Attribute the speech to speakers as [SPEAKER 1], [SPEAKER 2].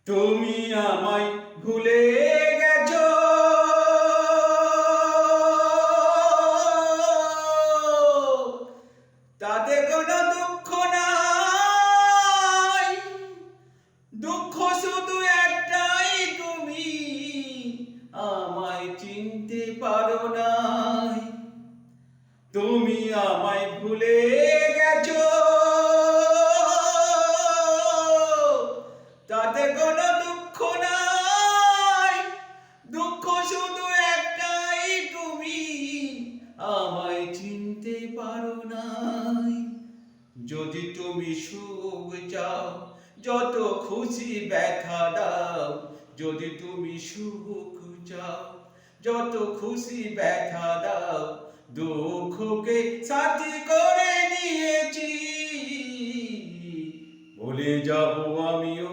[SPEAKER 1] তুমি আমায় ভুলে গেছো, তাতে কোনো দুঃখ নাই। দুঃখ শুধু একটাই, তুমি আমায় চিনতে পারো নাই। তুমি আমায় ভুলে গেছো, তাতে কোনো দুঃখ নাই। দুঃখ শুধু একটাই, তুমি আমায় চিনতে পারো নাই। যদি তুমি সুখ চাও, যত খুশি ব্যথা দাও। যদি তুমি সুখ চাও, যত খুশি ব্যথা দাও। দুঃখকে সাথী করে নিয়েছি, ভুলে যাবো আমিও।